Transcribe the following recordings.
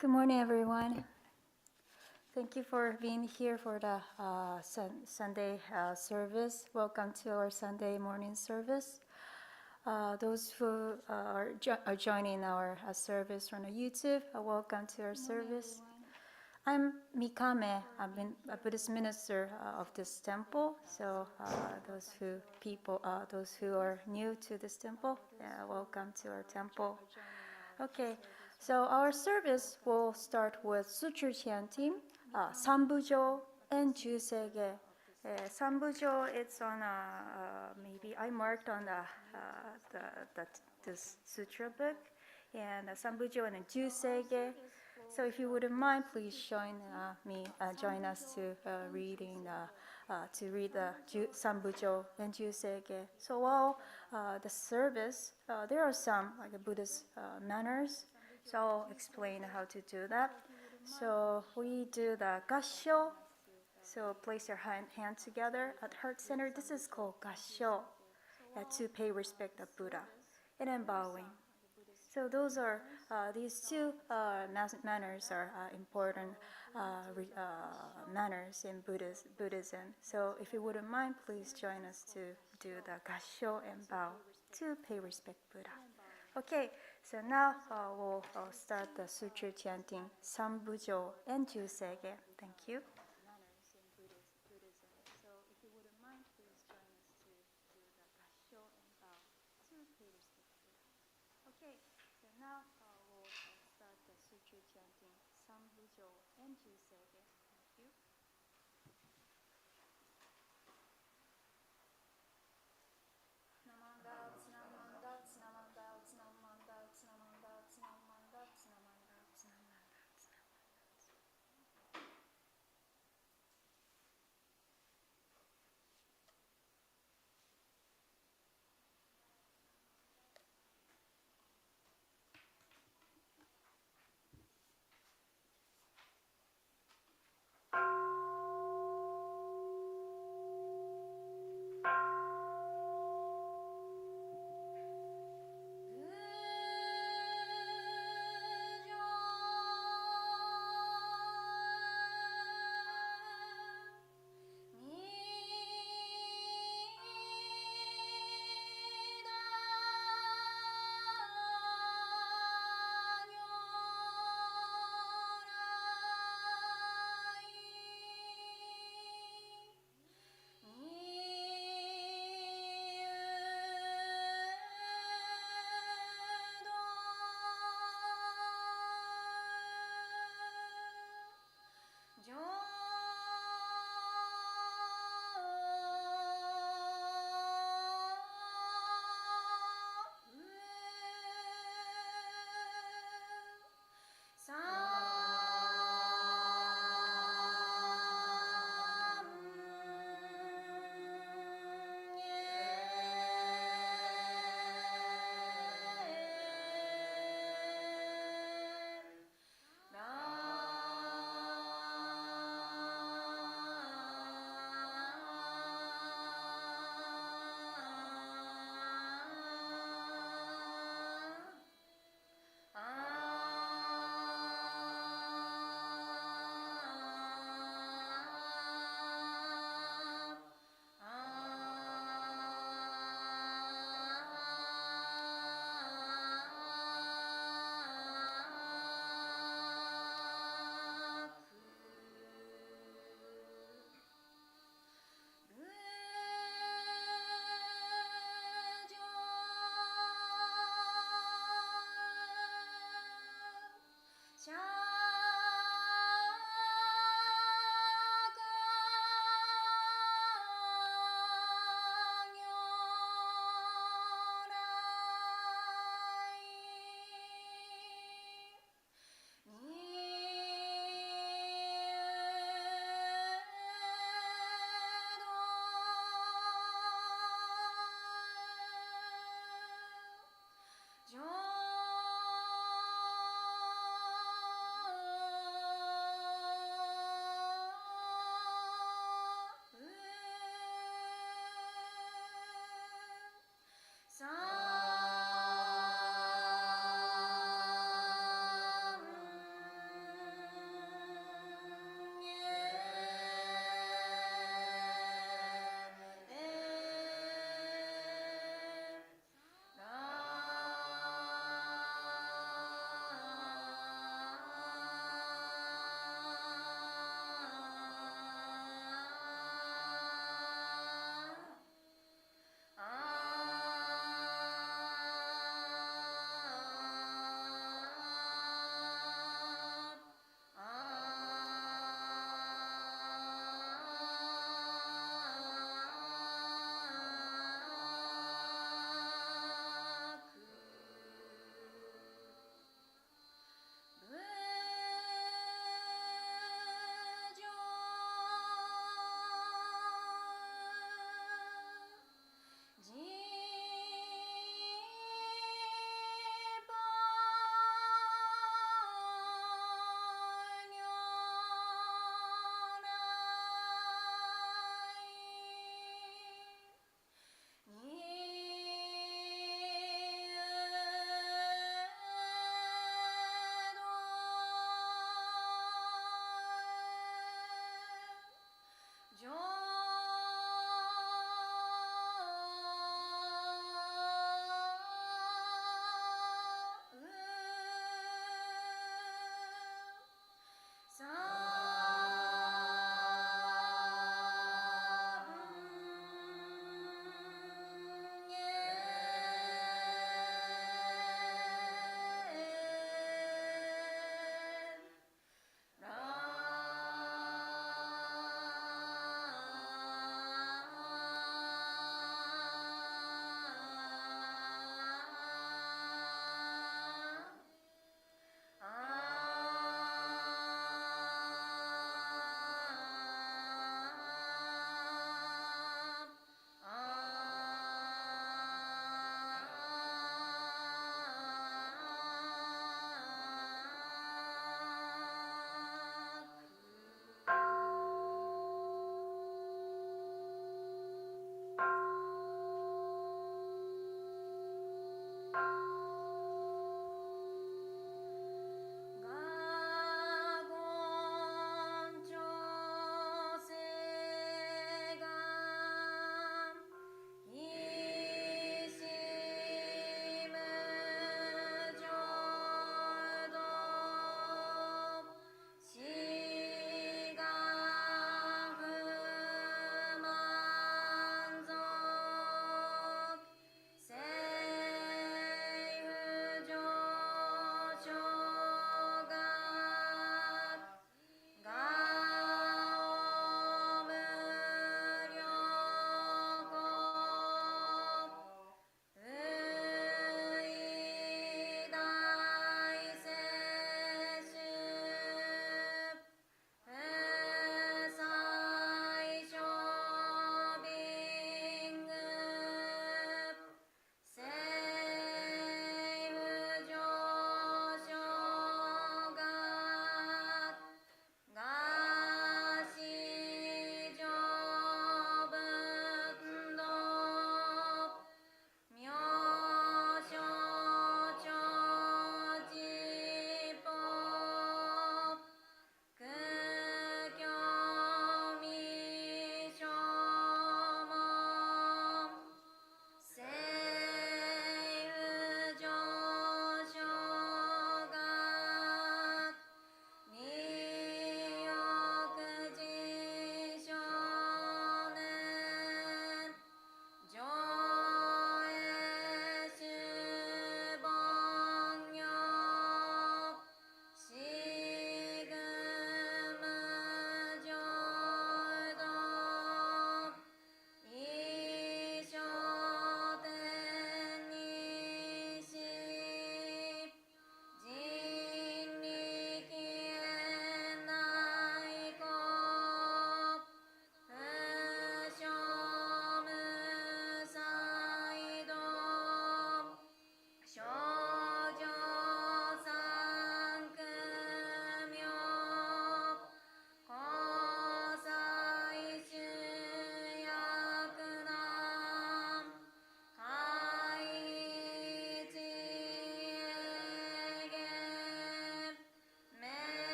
Good morning, everyone. Thank you for being here for the Sunday service. Welcome to our Sunday morning service. Those who are joining our service on YouTube, welcome to our service. I'm Mikame. I've been a Buddhist minister of this temple. So those who are new to this temple, welcome to our temple. Okay, so our service will start with suture chanting, Sambujo and Juseige. Sambujo, it's on maybe I marked on this sutra book, and Sambujo and Juseige. So if you wouldn't mind, please join us to read the Sambujo and Juseige. So while the service, there are some like Buddhist manners. So I'll explain how to do that. So we do the Gassho. So place your hand together at heart center. This is called Gassho, to pay respect to Buddha, and then bowing. So those are these two manners are important manners in Buddhism. So if you wouldn't mind, please join us to do the Gassho and bow to pay respect Buddha. Okay, so now we'll start the sutra chanting Sambujo and Juseige. Thank you. Okay, so now we'll start the sutra chanting Sambujo and Juseige. Thank you.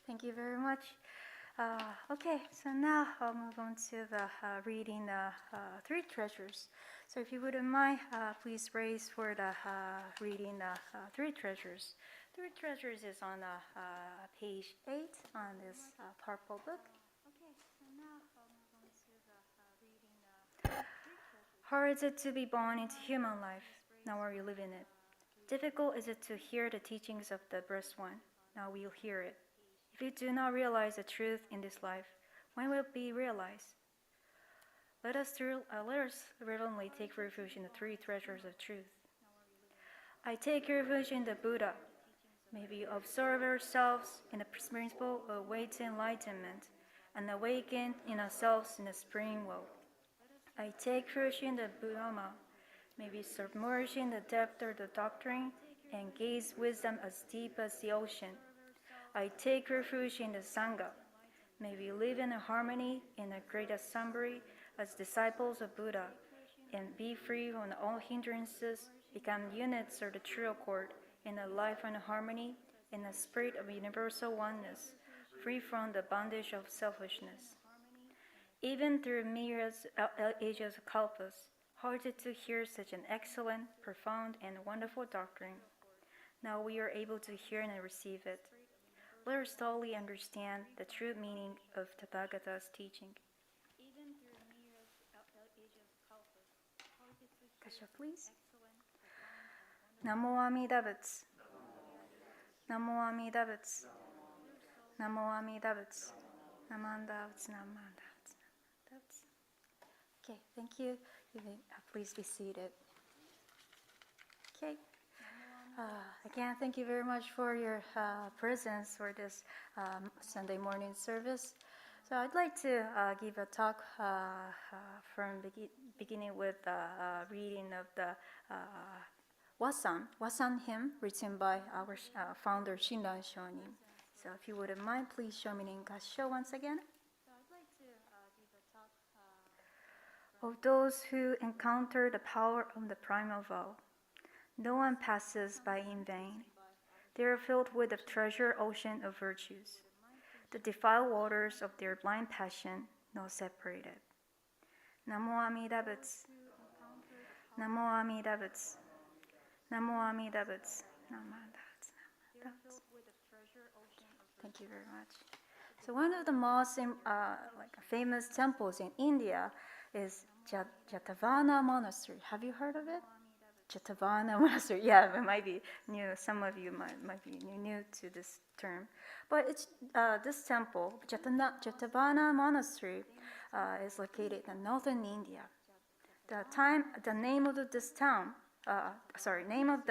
Thank you very much. Okay, so now I'll move on to the reading the three treasures. So if you wouldn't mind, please raise for the reading the three treasures. Three treasures is on page 8 on this purple book. Okay, so now I'll move on to the reading the three treasures. Hard is it to be born into human life? Now are you living it? Difficult is it to hear the teachings of the Blessed One? Now we'll hear it. If you do not realize the truth in this life, when will it be realized? Let us reverently take refuge in the three treasures of truth. I take refuge in the Buddha. May we observe ourselves in the principle of way to enlightenment and awaken in ourselves in the spring well. I take refuge in the Dharma. May we submerge in the depth of the doctrine and gaze wisdom as deep as the ocean. I take refuge in the Sangha. May we live in harmony in the great assembly as disciples of Buddha and be free from all hindrances, become units of the true accord in a life and harmony, in a spirit of universal oneness, free from the bondage of selfishness. Even through myriads ages of kalpas, hard to hear such an excellent, profound, and wonderful doctrine. Now we are able to hear and receive it. Let us thoroughly understand the true meaning of Tathagata's teaching. Gassho, please. Namu Amida Butsu. Namu Amida Butsu. Namu Amida Butsu. Namanda Butsu, Namanda Butsu. Okay, thank you. You may please be seated. Okay. Again, thank you very much for your presence for this Sunday morning service. So I'd like to give a talk from beginning with reading of the Wasan hymn written by our founder Shinran Shonin. So if you wouldn't mind, please show me in Gassho once again. So I'd like to give a talk of those who encounter the power of the primal vow. No one passes by in vain. They are filled with the treasure ocean of virtues. The defiled waters of their blind passion, no separated. Namu Amida Butsu. Namu Amida Butsu. Namu Amida Butsu. Thank you very much. So one of the most famous temples in India is Jetavana Monastery. Have you heard of it? Jetavana Monastery. Yeah, it might be new. Some of you might be new to this term. But it's this temple, Jetavana Monastery, is located in northern India. The name of the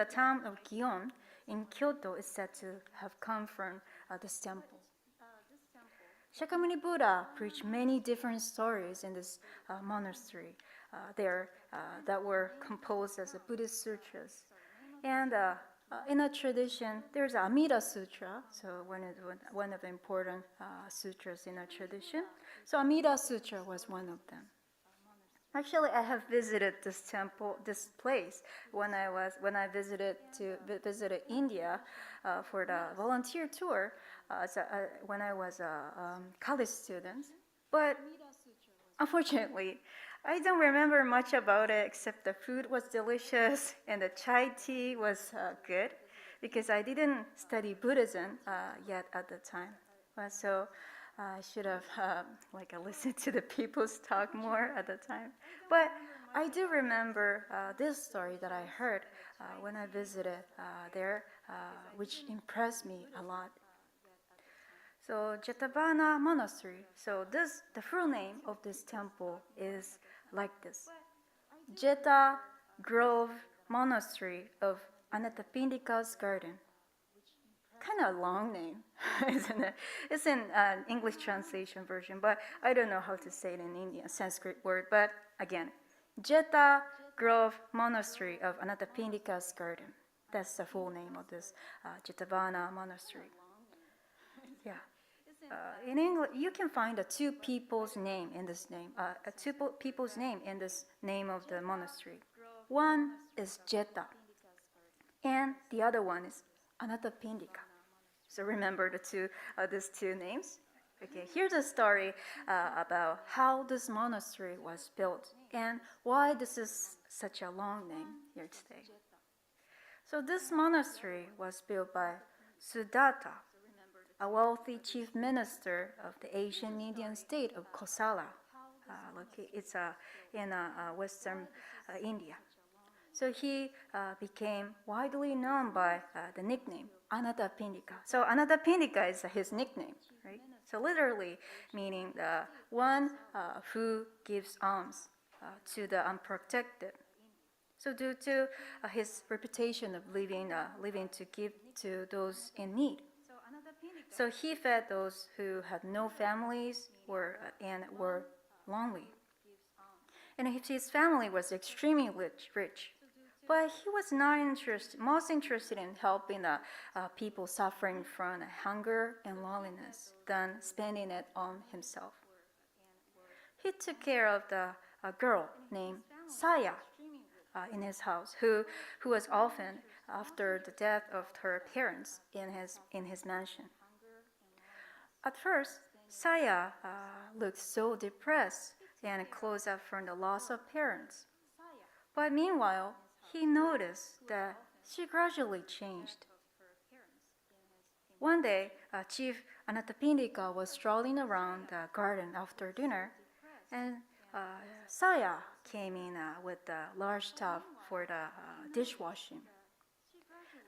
town of Gion in Kyoto is said to have come from this temple. Shakyamuni Buddha preached many different stories in this monastery that were composed as Buddhist sutras. And in a tradition, there's Amida Sutra, so one of the important sutras in a tradition. So Amida Sutra was one of them. Actually, I have visited this temple, this place, when I visited India for the volunteer tour when I was a college student. But unfortunately, I don't remember much about it except the food was delicious and the chai tea was good because I didn't study Buddhism yet at the time. So I should have listened to the people's talk more at the time. But I do remember this story that I heard when I visited there, which impressed me a lot. So Jetavana Monastery. So the full name of this temple is like this: Jeta Grove Monastery of Anathapindika's Garden. Kind of a long name, isn't it? It's in English translation version, but I don't know how to say it in Indian Sanskrit word. But again, Jeta Grove Monastery of Anathapindika's Garden. That's the full name of this Jetavana Monastery. Yeah. In English, you can find two people's name in this name. Two people's name in this name of the monastery. One is Jeta, and the other one is Anathapindika. So remember these two names? Okay, here's a story about how this monastery was built and why this is such a long name here today. So this monastery was built by Sudatta, a wealthy chief minister of the ancient Indian state of Kosala. It's in western India. So he became widely known by the nickname Anathapindika. So Anathapindika is his nickname, right? So literally meaning the one who gives alms to the unprotected. So due to his reputation of living to give to those in need. So he fed those who had no families and were lonely. And his family was extremely rich. But he was not most interested in helping people suffering from hunger and loneliness than spending it on himself. He took care of a girl named Saya in his house, who was orphaned after the death of her parents in his mansion. At first, Saya looked so depressed and closed up from the loss of parents. But meanwhile, he noticed that she gradually changed. One day, Chief Anathapindika was strolling around the garden after dinner, and Saya came in with a large tub for the dishwashing.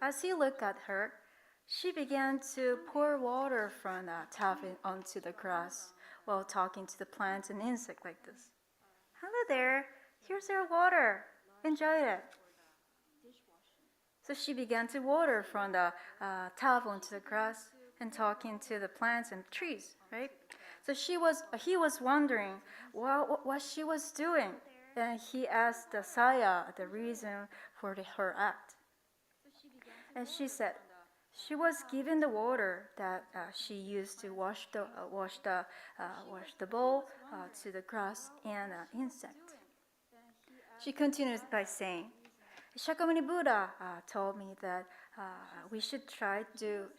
As he looked at her, she began to pour water from the tub onto the grass while talking to the plants and insects like this. "Hello there, here's your water. Enjoy it." So she began to water from the tub onto the grass and talking to the plants and trees, right? So he was wondering what she was doing, and he asked Saya the reason for her act. And she said she was given the water that she used to wash the bowl to the grass and insect. She continues by saying, "Shakyamuni Buddha told me that we should try to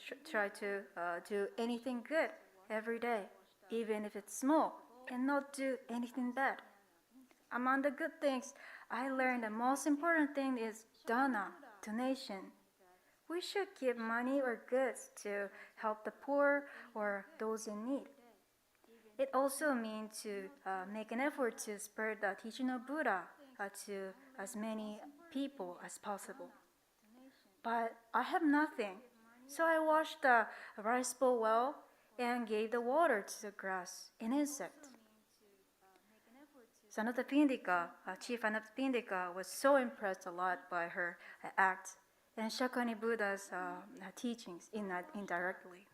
do anything good every day, even if it's small, and not do anything bad. Among the good things, I learned the most important thing is dana, donation. We should give money or goods to help the poor or those in need. It also means to make an effort to spread the teaching of Buddha to as many people as possible. But I have nothing, so I washed the rice bowl well and gave the water to the grass and insect." So Chief Anathapindika was so impressed a lot by her act and Shakyamuni Buddha's teachings indirectly.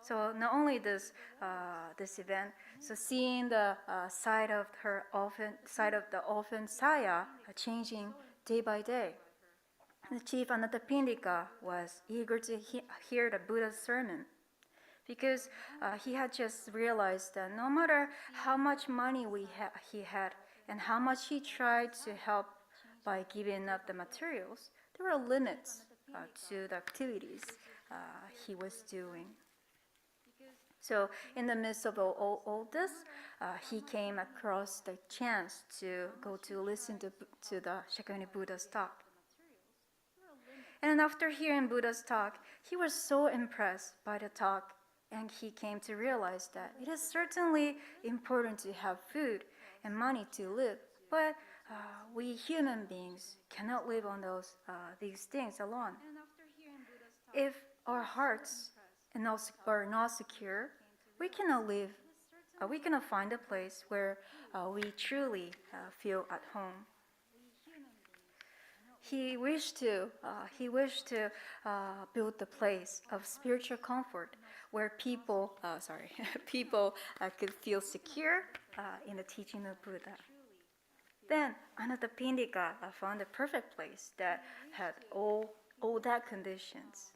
So not only this event, so seeing the side of the orphan Saya changing day by day, the Chief Anathapindika was eager to hear the Buddha's sermon, because he had just realized that no matter how much money he had and how much he tried to help by giving up the materials, there were limits to the activities he was doing. So in the midst of all this, he came across the chance to go to listen to the Shakyamuni Buddha's talk. And after hearing Buddha's talk, he was so impressed by the talk, and he came to realize that it is certainly important to have food and money to live, but we human beings cannot live on these things alone. If our hearts are not secure, we cannot live. We cannot find a place where we truly feel at home. He wished to build a place of spiritual comfort where people could feel secure in the teaching of Buddha. Then Anathapindika found a perfect place that had all that conditions.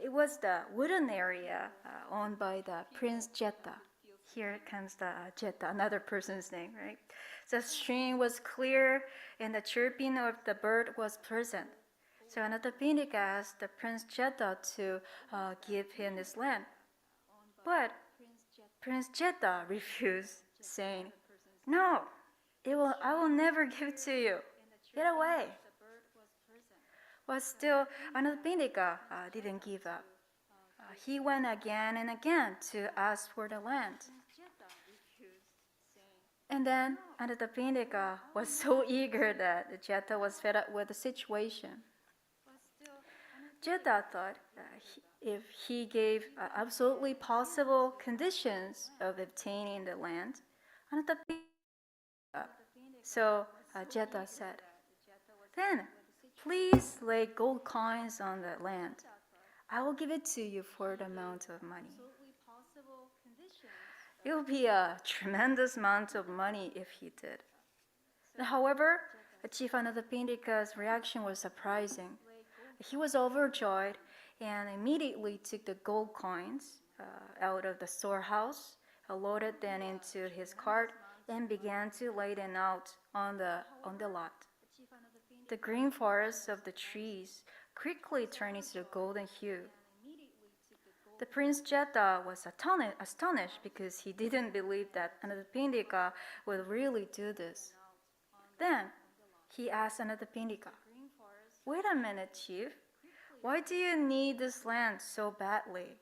It was the wooden area owned by the Prince Gatha. Here comes the Gatha, another person's name, right? The stream was clear and the chirping of the bird was pleasant. So Anatapindika asked the Prince Jeta to give him this land. But Prince Jeta refused, saying, "No, I will never give it to you. Get away." But still, Anatapindika didn't give up. He went again and again to ask for the land. And then Anatapindika was so eager that the Jeta was fed up with the situation. Jeta thought if he gave absolutely possible conditions of obtaining the land, Anatapindika. So Jeta said, "Then please lay gold coins on the land. I will give it to you for the amount of money." It would be a tremendous amount of money if he did. However, Chief Anatapindika's reaction was surprising. He was overjoyed and immediately took the gold coins out of the storehouse, loaded them into his cart, and began to lay them out on the lot. The green forest of the trees quickly turned into a golden hue. The Prince Jeta was astonished because he didn't believe that Anatapindika would really do this. Then he asked Anatapindika, "Wait a minute, Chief. Why do you need this land so badly?"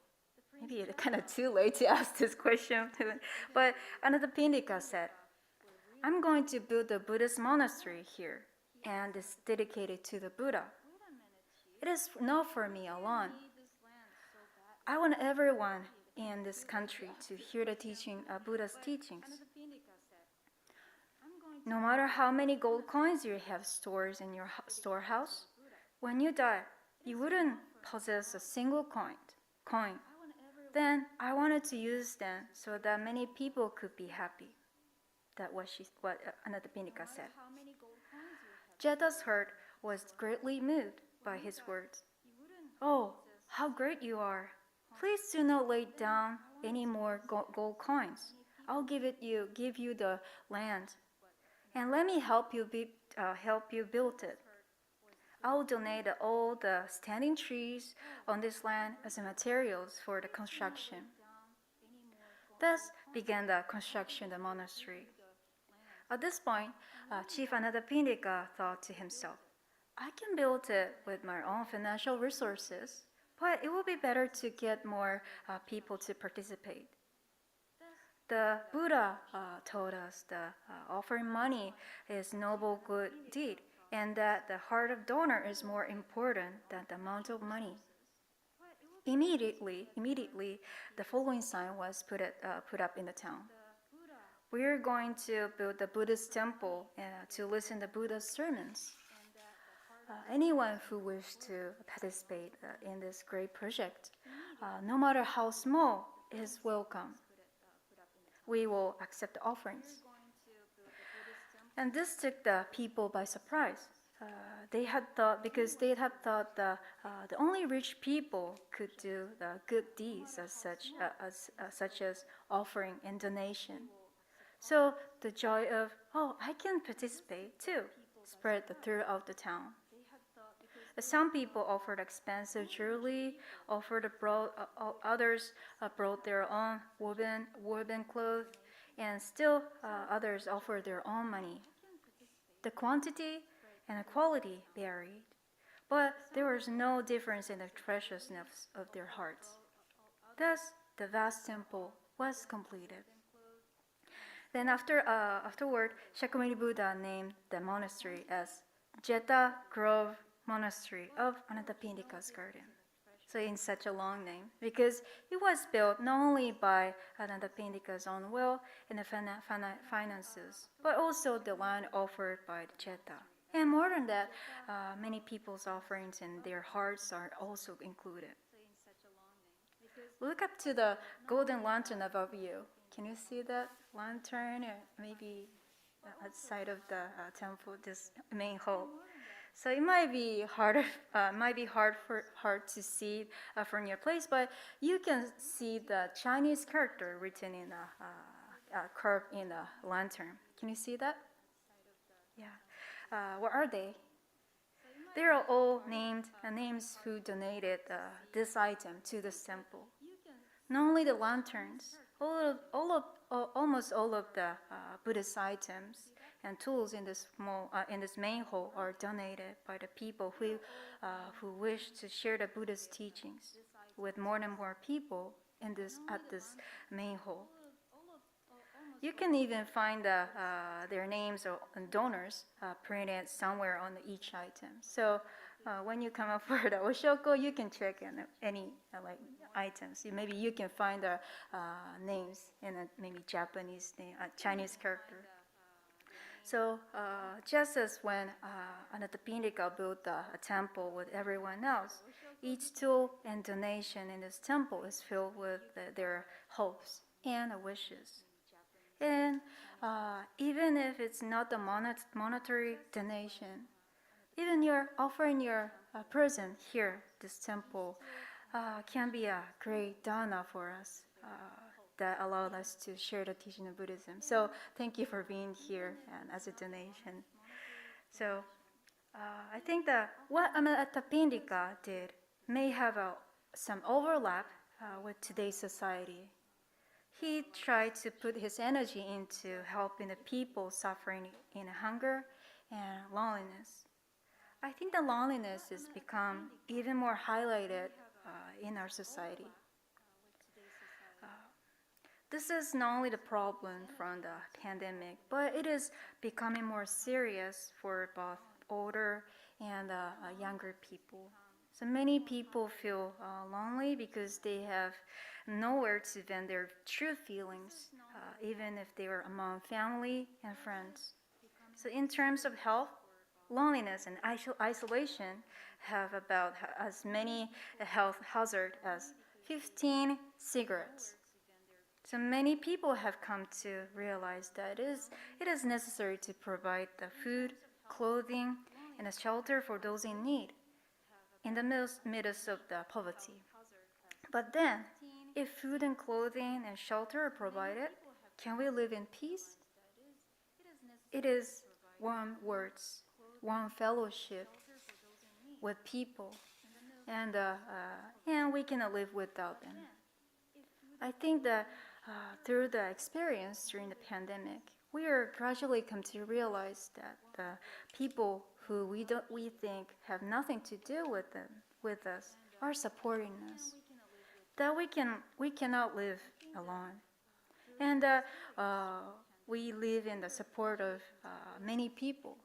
Maybe it's kind of too late to ask this question. But Anatapindika said, "I'm going to build a Buddhist monastery here, and it's dedicated to the Buddha. It is not for me alone. I want everyone in this country to hear the Buddha's teachings. No matter how many gold coins you have stored in your storehouse, when you die, you wouldn't possess a single coin. Then I wanted to use them so that many people could be happy." That was what Anatapindika said. Jeta's heart was greatly moved by his words. "Oh, how great you are! Please do not lay down any more gold coins. I'll give you the land, and let me help you build it. I'll donate all the standing trees on this land as materials for the construction." Thus began the construction of the monastery. At this point, Chief Anatapindika thought to himself, "I can build it with my own financial resources, but it would be better to get more people to participate. The Buddha told us that offering money is a noble good deed, and that the heart of donor is more important than the amount of money." Immediately, the following sign was put up in the town. "We're going to build the Buddhist temple to listen to Buddha's sermons. Anyone who wishes to participate in this great project, no matter how small, is welcome. We will accept the offerings." And this took the people by surprise. They had thought the only rich people could do the good deeds such as offering and donation. So the joy of, "Oh, I can participate too," spread throughout the town. Some people offered expensive jewelry, others brought their own woven clothes, and still others offered their own money. The quantity and the quality varied, but there was no difference in the preciousness of their hearts. Thus, the vast temple was completed. Then afterward, Shakyamuni Buddha named the monastery as Jeta Grove Monastery of Anatapindika's Garden. So in such a long name, because it was built not only by Anatapindika's own will and the finances, but also the land offered by the Jeta. And more than that, many people's offerings and their hearts are also included. Look up to the golden lantern above you. Can you see that lantern? Or maybe outside of the temple, this main hall. So it might be hard to see from your place, but you can see the Chinese character written in carved in a lantern. Can you see that? Yeah. What are they? They are all names who donated this item to this temple. Not only the lanterns, almost all of the Buddhist items and tools in this main hall are donated by the people who wish to share the Buddhist teachings with more and more people at this main hall. You can even find their names or donors printed somewhere on each item. So when you come up for the Oshoko, you can check in any items. Maybe you can find the names in a maybe Japanese name, Chinese character. So just as when Anathapindika built a temple with everyone else, each tool and donation in this temple is filled with their hopes and wishes. And even if it's not a monetary donation, even your offering your present here, this temple, can be a great dana for us that allowed us to share the teaching of Buddhism. So thank you for being here and as a donation. So I think that what Anathapindika did may have some overlap with today's society. He tried to put his energy into helping the people suffering in hunger and loneliness. I think that loneliness has become even more highlighted in our society. This is not only the problem from the pandemic, but it is becoming more serious for both older and younger people. So many people feel lonely because they have nowhere to vent their true feelings, even if they are among family and friends. So in terms of health, loneliness and isolation have about as many health hazards as 15 cigarettes. So many people have come to realize that it is necessary to provide the food, clothing, and a shelter for those in need in the midst of the poverty. But then, if food and clothing and shelter are provided, can we live in peace? It is one words, one fellowship with people, and we cannot live without them. I think that through the experience during the pandemic, we are gradually come to realize that the people who we think have nothing to do with us are supporting us. That we cannot live alone, and we live in the support of many people.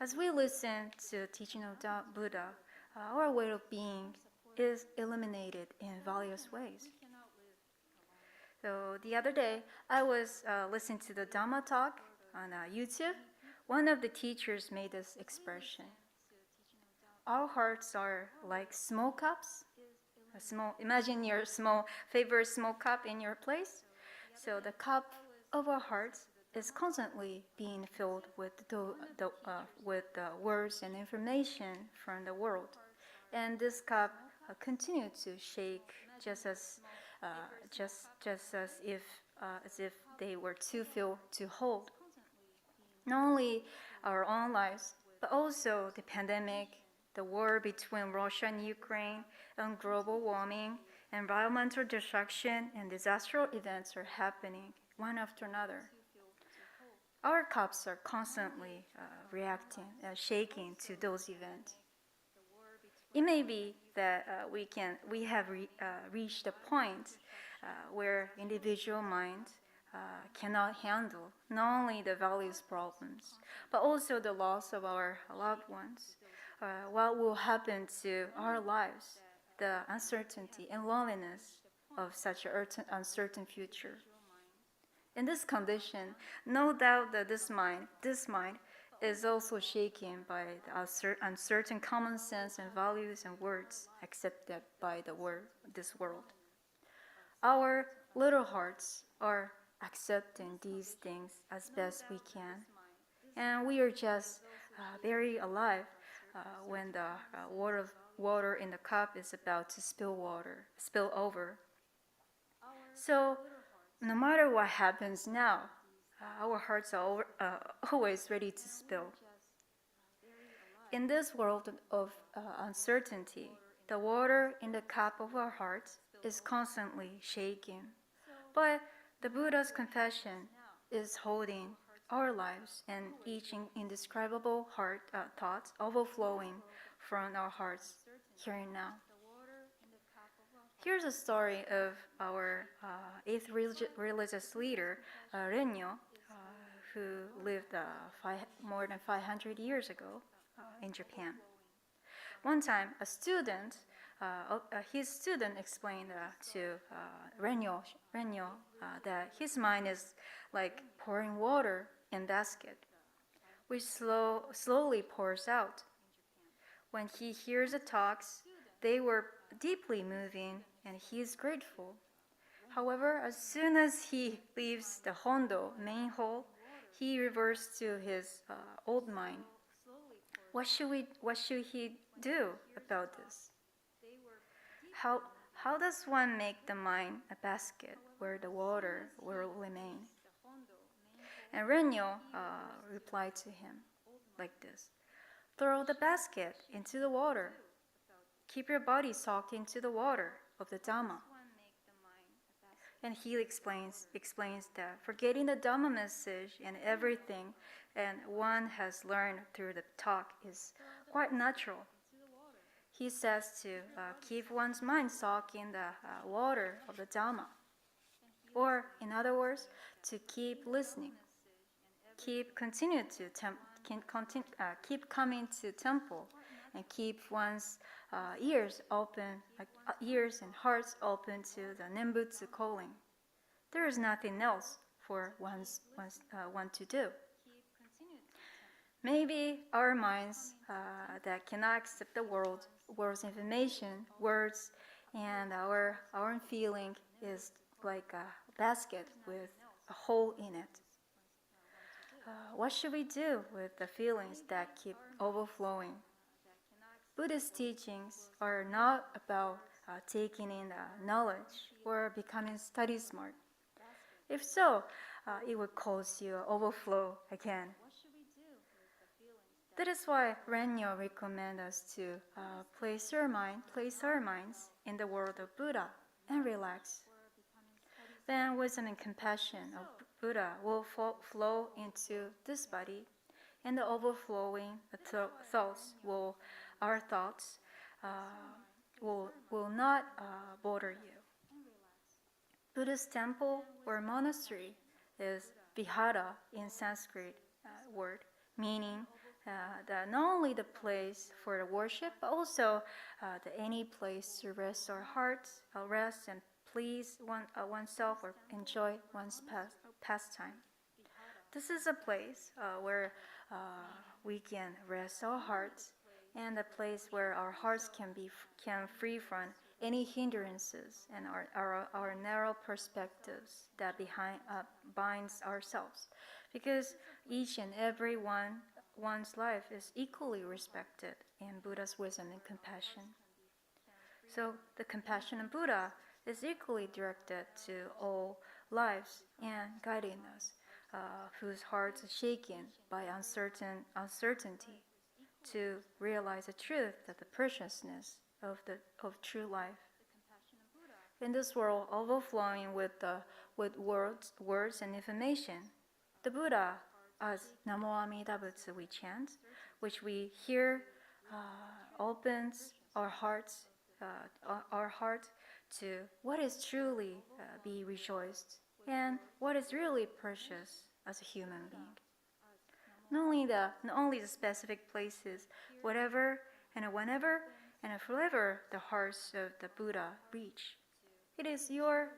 As we listen to the teaching of Buddha, our way of being is illuminated in various ways. So the other day, I was listening to the Dharma talk on YouTube. One of the teachers made this expression. Our hearts are like small cups. Imagine your favorite small cup in your place. So the cup of our hearts is constantly being filled with the words and information from the world, and this cup continues to shake just as if they were too filled to hold. Not only our own lives, but also the pandemic, the war between Russia and Ukraine, and global warming, environmental destruction, and disaster events are happening one after another. Our cups are constantly shaking to those events. It may be that we have reached a point where individual mind cannot handle not only the values problems, but also the loss of our loved ones. What will happen to our lives, the uncertainty and loneliness of such an uncertain future. In this condition, no doubt that this mind is also shaken by the uncertain common sense and values and words accepted by this world. Our little hearts are accepting these things as best we can, and we are just very alive when the water in the cup is about to spill over. So no matter what happens now, our hearts are always ready to spill. In this world of uncertainty, the water in the cup of our hearts is constantly shaking. But the Buddha's confession is holding our lives and each indescribable heart thoughts overflowing from our hearts here and now. Here's a story of our eighth religious leader, Renyo, who lived more than 500 years ago in Japan. One time, his student explained to Renyo that his mind is like pouring water in a basket, which slowly pours out. When he hears the talks, they were deeply moving, and he is grateful. However, as soon as he leaves the Hondo main hall, he reverts to his old mind. What should he do about this? How does one make the mind a basket where the water will remain? And Renyo replied to him like this: throw the basket into the water. Keep your body soaked into the water of the Dharma. And he explains that forgetting the Dhamma message and everything and one has learned through the talk is quite natural. He says to keep one's mind soaked in the water of the Dhamma. Or, in other words, to keep listening. Keep coming to temple and keep one's ears and hearts open to the Nembutsu calling. There is nothing else for one to do. Maybe our minds that cannot accept the world's information, words, and our own feeling is like a basket with a hole in it. What should we do with the feelings that keep overflowing? Buddhist teachings are not about taking in knowledge or becoming study smart. If so, it would cause you overflow again. That is why Renyo recommends us to place our minds in the world of Buddha and relax. Then wisdom and compassion of Buddha will flow into this body, and the overflowing thoughts will not bother you. Buddhist temple or monastery is vihara in Sanskrit word, meaning that not only the place for the worship, but also any place to rest our hearts, rest and please oneself or enjoy one's pastime. This is a place where we can rest our hearts, and a place where our hearts can free from any hindrances and our narrow perspectives that binds ourselves, because each and every one's life is equally respected in Buddha's wisdom and compassion. So the compassion of Buddha is equally directed to all lives and guiding us, whose hearts are shaken by uncertainty, to realize the truth of the preciousness of true life. In this world overflowing with words and information, the Buddha, as Namu Amida Butsu we chant, which we hear, opens our heart to what is truly be rejoiced and what is really precious as a human being. Not only the specific places, whatever and whenever and forever the hearts of the Buddha reach. It is your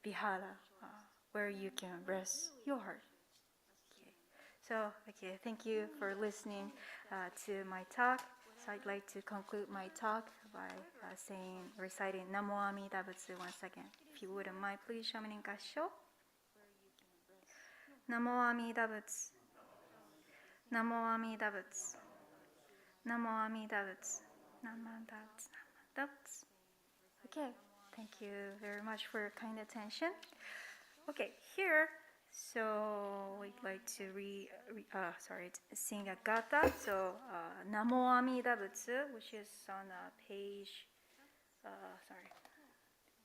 vihara where you can rest your heart. Okay, thank you for listening to my talk. So I'd like to conclude my talk by reciting Namu Amida Butsu once again. If you wouldn't mind, please show me in Gassho. Namu Amida Butsu. Namu Amida Butsu. Namu Amida Butsu. Namu Amida Butsu. Okay, thank you very much for your kind attention. Okay, here So we'd like to sing a Gatha. So Namu Amida Butsu, which is on page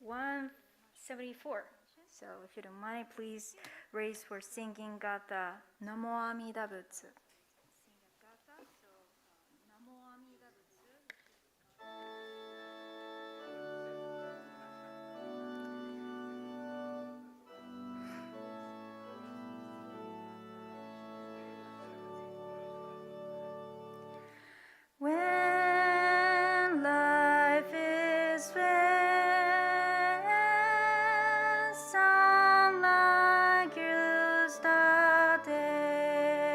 174. So if you don't mind, please raise for singing Gatha Namu Amida Butsu. When life is when sunlight gilds the day,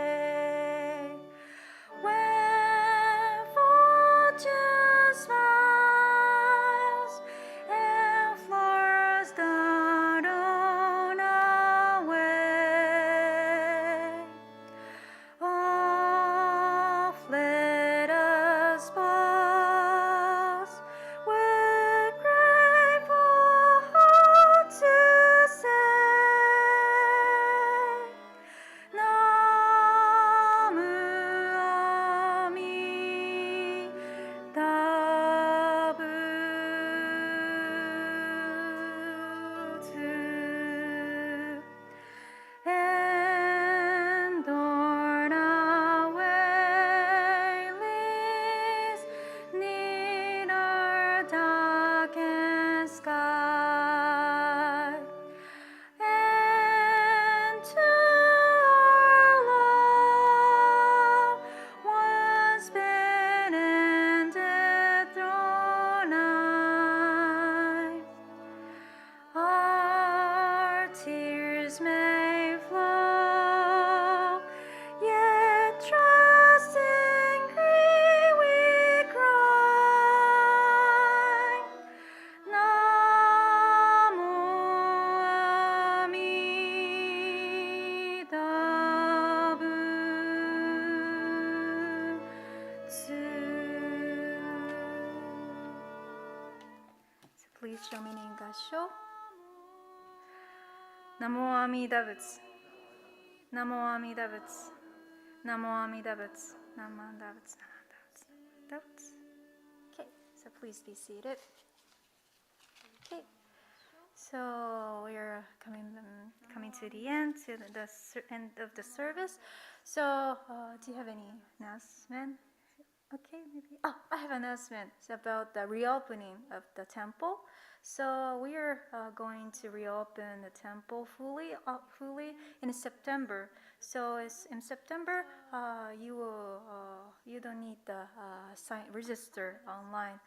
when fortune smiles and flowers dawn away. Off let us pause with grateful heart to say, Namu Amida Butsu. And on our way leads neither darkened sky, and to our love once been ended through night. Our tears may flow, yet trusting grief we cry. Namu Amida Butsu. So please join me in Gassho. Namu Amida Butsu. Namu Amida Butsu. Namu Amida Butsu. Namu Amida Butsu. Namu Amida Butsu. Okay, so please be seated. Okay, so we're coming to the end, to the end of the service. So, do you have any announcement? Okay, maybe. Oh, I have an announcement about the reopening of the temple. So we are going to reopen the temple fully in September. So in September, you don't need the register online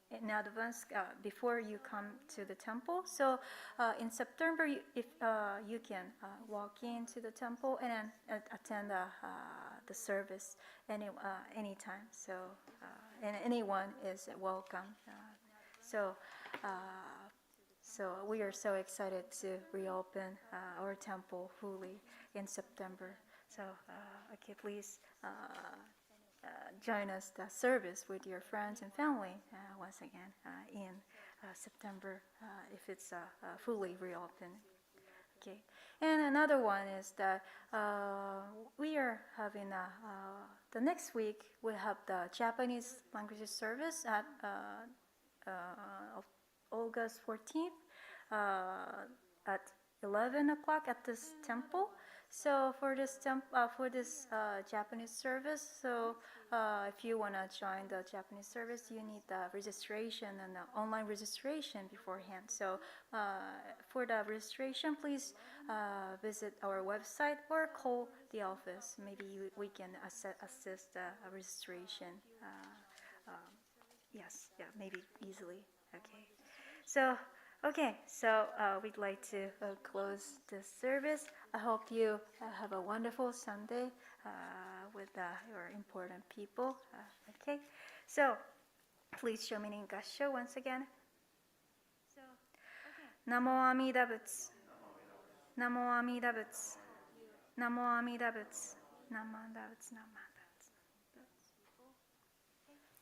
in advance before you come to the temple. So in September, if you can walk into the temple and attend the service anytime. So and anyone is welcome. So we are so excited to reopen our temple fully in September. So okay, please join us the service with your friends and family once again in September if it's fully reopened. Okay, and another one is that we are having the next week we have the Japanese language service at August 14th at 11 o'clock at this temple. So for this Japanese service, so if you want to join the Japanese service, you need the registration and the online registration beforehand. So for the registration, please visit our website or call the office. Maybe we can assist the registration. Yes, yeah, maybe easily. Okay. So, we'd like to close this service. I hope you have a wonderful Sunday with your important people. Okay. So, please show me in Gassho once again. Namu Amida Butsu. Namu Amida Butsu. Namu Amida Butsu. Namu Amida Butsu. Namu Amida Butsu.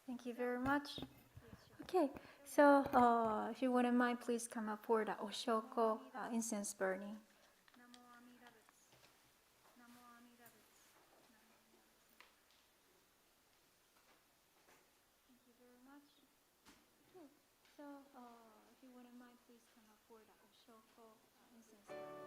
Thank you very much. Okay, so if you wouldn't mind, please come up for the Oshoko incense burning. pour the Oshoko incense.